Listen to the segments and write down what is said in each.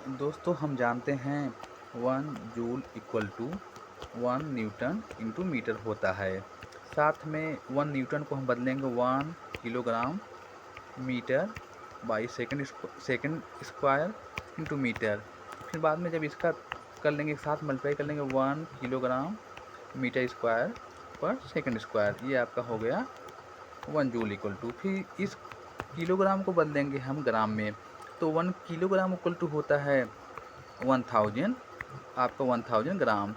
दोस्तों हम जानते हैं 1 joule equal to 1 newton into metre होता है। साथ में 1 न्यूटन को हम बदलेंगे 1 kilogram metre by second square into metre. फिर बाद में जब इसका कर लेंगे, एक साथ मल्टीप्लाई कर लेंगे 1 किलोग्राम मीटर स्क्वायर पर सेकंड स्क्वायर, ये आपका हो गया 1 जूल इक्वल टू। फिर इस किलोग्राम को बदलेंगे हम ग्राम में, तो 1 किलोग्राम इक्वल टू होता है 1000, आपका 1000 ग्राम।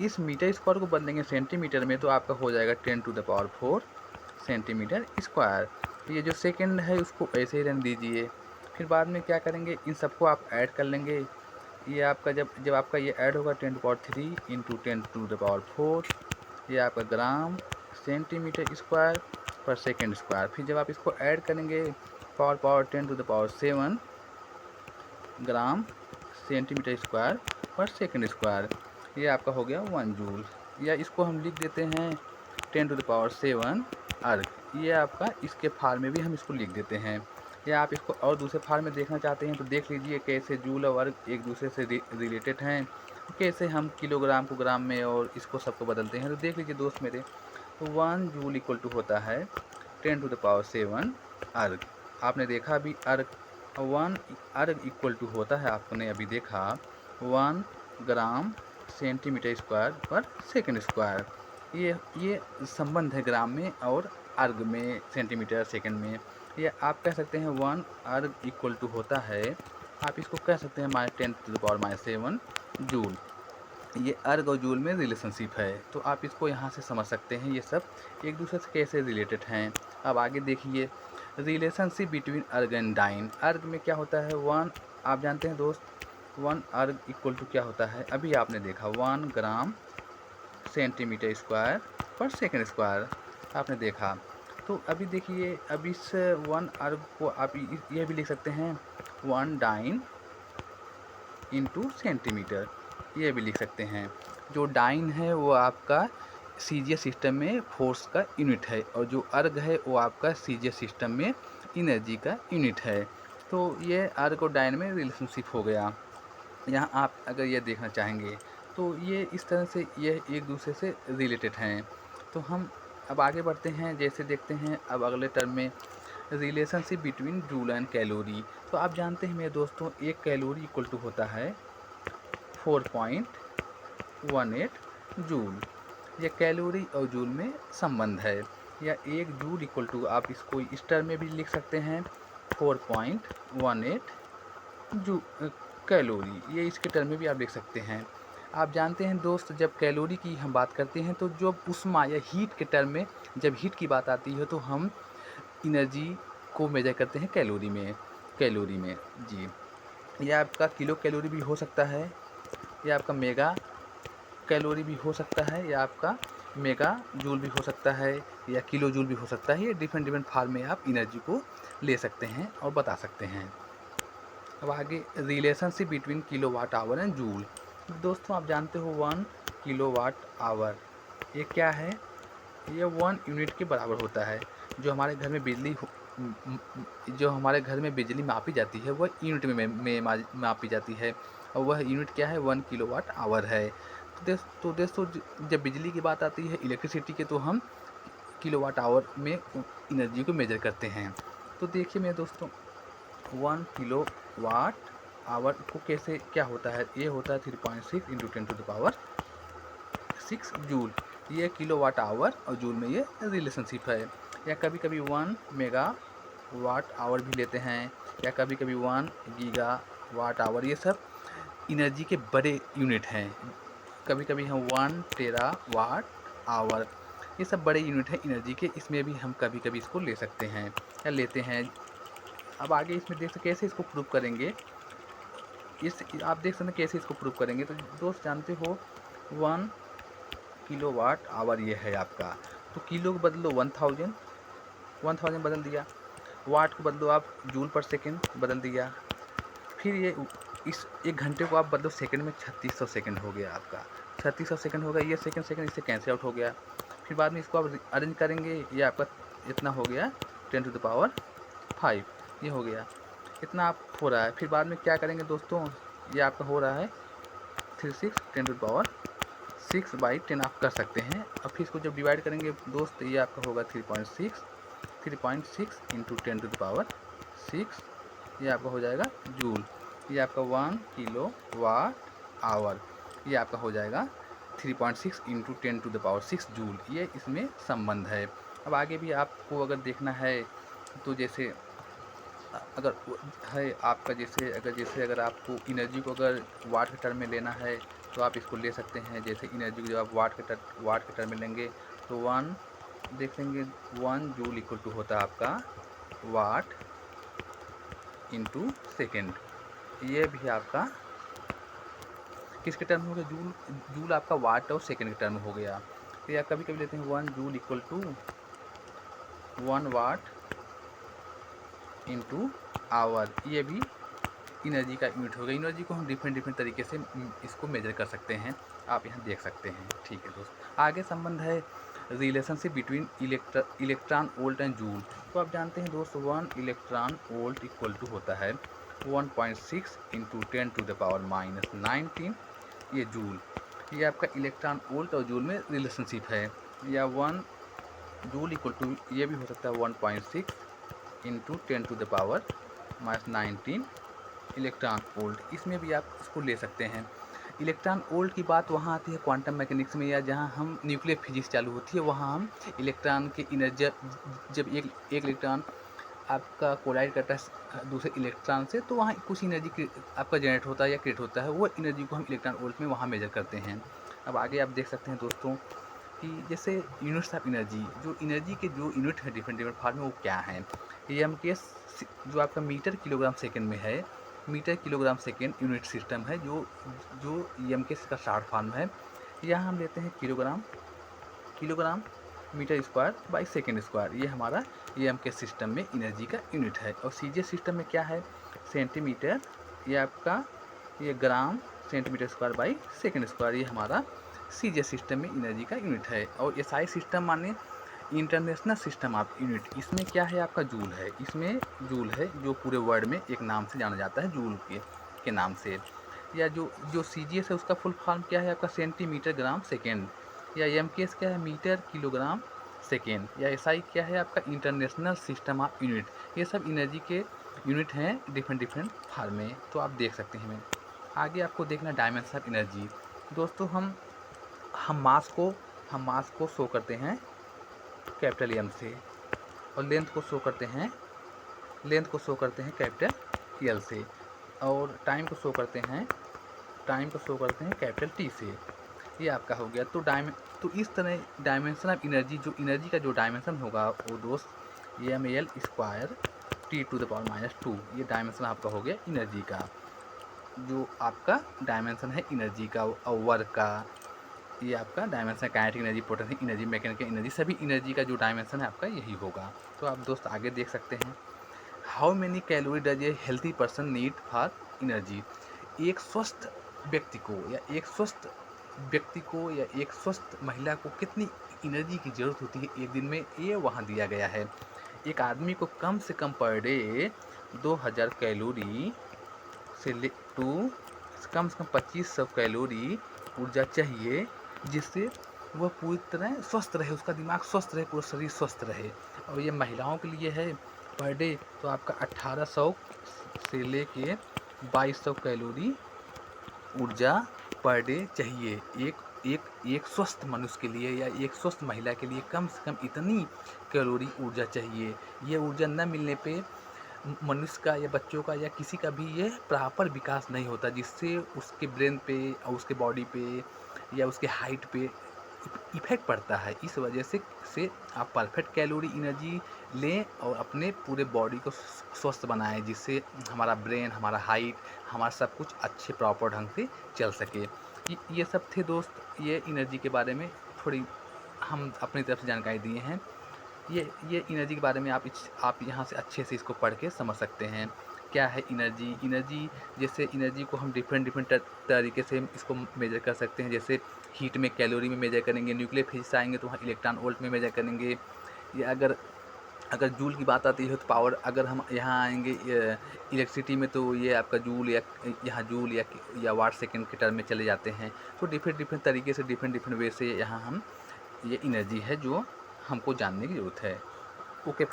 इस मीटर स्क्वायर को बदलेंगे सेंटीमीटर में, तो आपका हो जाएगा 10⁴ सेंटीमीटर स्क्वायर। ये जो सेकंड है उसको ऐसे ही रहने दीजिए। फिर बाद में क्या करेंगे, इन सबको आप ऐड कर लेंगे। ये आपका जब जब आपका ये ऐड होगा 10⁻³ इंटू 10⁴, ये आपका ग्राम सेंटीमीटर स्क्वायर पर सेकंड स्क्वायर। फिर जब आप इसको ऐड करेंगे, पावर 10⁷ ग्राम सेंटीमीटर स्क्वायर पर सेकंड स्क्वायर, ये आपका हो गया 1 जूल। या इसको हम लिख देते हैं 10⁷ अर्ग, ये आपका इसके फार्म में भी हम इसको लिख देते हैं। या आप इसको और दूसरे फार्म में देखना चाहते हैं तो देख लीजिए कैसे जूल और अर्ग एक दूसरे से रिलेटेड हैं, कैसे हम किलोग्राम को ग्राम में और इसको सबको बदलते हैं। तो देख लीजिए दोस्त मेरे, तो 1 जूल इक्वल टू होता है 10⁷ अर्ग। आपने देखा अभी अर्ग 1 अर्ग इक्वल टू होता है, आपने अभी देखा 1 ग्राम सेंटीमीटर स्क्वायर पर सेकंड स्क्वायर। ये संबंध है ग्राम में और अर्ग में, सेंटीमीटर सेकंड में। ये आप कह सकते हैं 1 अर्ग इक्वल टू होता है, आप इसको कह सकते हैं -10⁻⁻7 जूल। ये अर्ग और जूल में रिलेशनशिप है, तो आप इसको यहाँ से समझ सकते हैं ये सब एक दूसरे से कैसे रिलेटेड हैं। अब आगे देखिए, रिलेशनशिप बिटवीन अर्ग एंड डाइन। अर्ग में क्या होता है 1, आप जानते हैं दोस्त 1 अर्ग इक्वल टू क्या होता है, अभी आपने देखा 1 ग्राम सेंटीमीटर स्क्वायर पर सेकंड स्क्वायर, आपने देखा। तो अभी देखिए, अब इस 1 अर्ग को आप ये भी लिख सकते हैं 1 डाइन इंटू सेंटीमीटर, ये भी लिख सकते हैं। जो डाइन है वो आपका सीजीएस सिस्टम में फोर्स का यूनिट है, और जो अर्ग है वो आपका सीजीएस सिस्टम में एनर्जी का यूनिट है। तो ये अर्ग और डाइन में रिलेशनशिप हो गया। यहाँ आप अगर ये देखना चाहेंगे तो ये इस तरह से ये एक दूसरे से रिलेटेड हैं। तो हम अब आगे बढ़ते हैं, जैसे देखते हैं अब अगले टर्म में relationship between joule and calorie. तो आप जानते हैं मेरे दोस्तों, एक कैलोरी इक्वल टू होता है 4.18 जूल। यह कैलोरी और जूल में संबंध है। या 1 जूल इक्वल टू, आप इसको इस टर्म में भी लिख सकते हैं 4.18 जू कैलोरी, ये इसके टर्म में भी आप लिख सकते हैं। आप जानते हैं दोस्त, जब कैलोरी की हम बात करते हैं तो जब उष्मा या हीट के टर्म में जब हीट की बात आती है तो हम एनर्जी को मेजर करते हैं कैलोरी में जी। यह आपका किलो कैलोरी भी हो सकता है, या आपका मेगा कैलोरी भी हो सकता है, या आपका मेगा जूल भी हो सकता है, या किलो जूल भी हो सकता है। ये डिफरेंट फार्म में आप एनर्जी को ले सकते हैं और बता सकते हैं। अब आगे relationship between kilowatt hour and joule. दोस्तों आप जानते हो 1 किलोवाट आवर ये क्या है, ये 1 यूनिट के बराबर होता है। जो हमारे घर में बिजली मापी जाती है वह यूनिट में मापी जाती है, और वह यूनिट क्या है 1 किलोवाट आवर है। तो दोस्तों जब बिजली की बात आती है, इलेक्ट्रिसिटी के, तो हम किलोवाट आवर में एनर्जी को मेजर करते हैं। तो देखिए मेरे दोस्तों, 1 किलोवाट आवर को कैसे क्या होता है, ये होता है 3.6 इंटू 10⁶ जूल। ये किलोवाट आवर और जूल में ये रिलेशनशिप है। या कभी कभी 1 मेगावाट आवर भी लेते हैं, या कभी कभी 1 गीगावाट आवर, ये सब एनर्जी के बड़े यूनिट हैं। कभी कभी हम 1 टेरावाट आवर, ये सब बड़े यूनिट हैं एनर्जी के, इसमें भी हम कभी कभी इसको ले सकते हैं या लेते हैं। अब आगे इसमें देख सकते कैसे इसको प्रूव करेंगे, आप देख सकते हैं कैसे इसको प्रूव करेंगे। तो दोस्त जानते हो 1 किलोवाट आवर ये है आपका, तो किलो को बदलो 1000 बदल दिया, वाट को बदलो आप जूल पर सेकंड बदल दिया, फिर ये इस 1 घंटे को आप बदलो सेकंड में, 3600 सेकंड हो गया आपका, 3600 सेकंड होगा। ये सेकंड इससे कैंसिल आउट हो गया। फिर बाद में इसको आप अरेंज करेंगे, ये आपका इतना हो गया 10⁵ ये हो गया। इतना आप हो रहा है। फिर बाद में क्या करेंगे दोस्तों, ये आपका हो रहा है 36 10⁻6/10 आप कर सकते हैं। अब फिर इसको जब डिवाइड करेंगे दोस्त, ये आपका होगा 3.6 इंटू 10⁻6, ये आपका हो जाएगा जूल। ये आपका 1 किलो वाट आवर, ये आपका हो जाएगा 3.6 इंटू 10⁻6 जूल। ये इसमें संबंध है। अब आगे भी आपको अगर देखना है तो जैसे अगर है आपका अगर आपको एनर्जी को अगर वाट के टर्म में लेना है तो आप इसको ले सकते हैं। जैसे एनर्जी को जब आप वाट के टर्म में लेंगे तो 1 देख लेंगे 1 जूल इक्वल टू होता है आपका वाट इंटू सेकेंड। ये भी आपका किसके टर्म में हो गया, जूल आपका वाट और सेकेंड के टर्म में हो गया। तो या कभी कभी लेते हैं 1 joule equal to 1 watt into hour, ये भी एनर्जी का यूनिट होगा। एनर्जी को हम डिफरेंट तरीके से इसको मेजर कर सकते हैं, आप यहाँ देख सकते हैं। ठीक है दोस्त, आगे संबंध है relationship between electron volt and joule. तो आप जानते हैं दोस्त 1 इलेक्ट्रॉन वोल्ट इक्वल टू होता है 1.6 इंटू 10⁻⁻19 ये जूल। ये आपका इलेक्ट्रॉन वोल्ट और जूल में रिलेशनशिप है। या 1 जूल इक्वल टू ये भी हो सकता है 1.6 इंटू 10⁻⁻19 इलेक्ट्रॉन वोल्ट। इसमें भी आप इसको ले सकते हैं। इलेक्ट्रॉन वोल्ट की बात वहाँ आती है क्वांटम मैकेनिक्स में, या जहाँ हम न्यूक्लियर फिजिक्स चालू होती है वहाँ हम इलेक्ट्रॉन की एनर्जी जब एक इलेक्ट्रॉन आपका कोलाइड करता है दूसरे इलेक्ट्रॉन से तो वहाँ कुछ एनर्जी आपका जनरेट होता है या क्रिएट होता है, वो एनर्जी को हम इलेक्ट्रॉन वोल्ट में वहाँ मेजर करते हैं। अब आगे आप देख सकते हैं दोस्तों कि जैसे यूनिट्स ऑफ एनर्जी, जो एनर्जी के जो यूनिट है डिफरेंट फॉर्म में वो क्या हैं। एम के जो आपका मीटर किलोग्राम सेकेंड में है, metre kilogram second unit system है, जो एम के का शॉर्ट फॉर्म है। यहाँ हम लेते हैं kilogram metre square by second square, ये हमारा एम के सिस्टम में एनर्जी का यूनिट है। और सीजे सिस्टम में क्या है, सेंटीमीटर, ये आपका ये gram centimetre square by second square, ये हमारा सीजे सिस्टम में एनर्जी का यूनिट है। और एसआई सिस्टम माने इंटरनेशनल सिस्टम ऑफ यूनिट, इसमें क्या है आपका जूल है। इसमें जूल है जो पूरे वर्ल्ड में एक नाम से जाना जाता है, जूल के नाम से। या जो सीजीएस है उसका फुल फॉर्म क्या है आपका, सेंटीमीटर ग्राम सेकेंड। या एमकेएस क्या है, मीटर किलोग्राम सेकेंड। या एसआई क्या है आपका, इंटरनेशनल सिस्टम ऑफ यूनिट। ये सब एनर्जी के यूनिट हैं डिफरेंट फॉर्म में, तो आप देख सकते हैं। आगे आपको देखना डायमेंशन ऑफ एनर्जी। दोस्तों हम मास को शो करते हैं कैपिटल एम से, और लेंथ को शो करते हैं कैपिटल एल से, और टाइम को शो करते हैं कैपिटल टी से। ये आपका हो गया। तो इस तरह डायमेंशन ऑफ एनर्जी, जो एनर्जी का जो डायमेंशन होगा वो दोस्त एम एल स्क्वायर T⁻², ये डायमेंशन आपका हो गया एनर्जी का। जो आपका डायमेंशन है एनर्जी का और वर्क का, ये आपका dimension kinetic energy, potential energy, mechanical energy, सभी एनर्जी का जो डायमेंशन है आपका यही होगा। तो आप दोस्त आगे देख सकते हैं, how many calorie does a healthy person need for energy. एक स्वस्थ व्यक्ति को या एक स्वस्थ महिला को कितनी एनर्जी की ज़रूरत होती है एक दिन में, ये वहाँ दिया गया है। एक आदमी को कम से कम पर डे 2000 कैलोरी से कम 2500 कैलोरी ऊर्जा चाहिए, जिससे वह पूरी तरह स्वस्थ रहे, उसका दिमाग स्वस्थ रहे, पूरा शरीर स्वस्थ रहे। और ये महिलाओं के लिए है पर डे तो आपका 1800 से लेके 2200 कैलोरी ऊर्जा पर डे चाहिए। एक स्वस्थ मनुष्य के लिए या एक स्वस्थ महिला के लिए कम से कम इतनी कैलोरी ऊर्जा चाहिए। ये ऊर्जा न मिलने पे मनुष्य का या बच्चों का या किसी का भी ये प्रॉपर विकास नहीं होता, जिससे उसके ब्रेन पे और उसके बॉडी पे या उसके हाइट पे इफेक्ट पड़ता है। इस वजह से आप परफेक्ट कैलोरी एनर्जी लें और अपने पूरे बॉडी को स्वस्थ बनाएं, जिससे हमारा ब्रेन, हमारा हाइट, हमारा सब कुछ अच्छे प्रॉपर ढंग से चल सके। ये सब थे दोस्त, ये एनर्जी के बारे में थोड़ी हम अपनी तरफ से जानकारी दिए हैं। ये एनर्जी के बारे में आप यहाँ से अच्छे से इसको पढ़ के समझ सकते हैं क्या है एनर्जी। जैसे एनर्जी को हम डिफरेंट तरीके से इसको मेजर कर सकते हैं। जैसे हीट में कैलोरी में मेजर करेंगे, न्यूक्लियर फिजिक्स आएंगे तो वहाँ इलेक्ट्रॉन वोल्ट में मेजर करेंगे, या अगर अगर जूल की बात आती है तो पावर, अगर हम यहाँ आएंगे इलेक्ट्रिसिटी में, तो ये आपका जूल या यहाँ जूल या वाट सेकंड के टर्म में चले जाते हैं। तो डिफरेंट डिफरेंट तरीके से, डिफरेंट वे से यहाँ हम ये एनर्जी है जो हमको जानने की ज़रूरत है। ओके।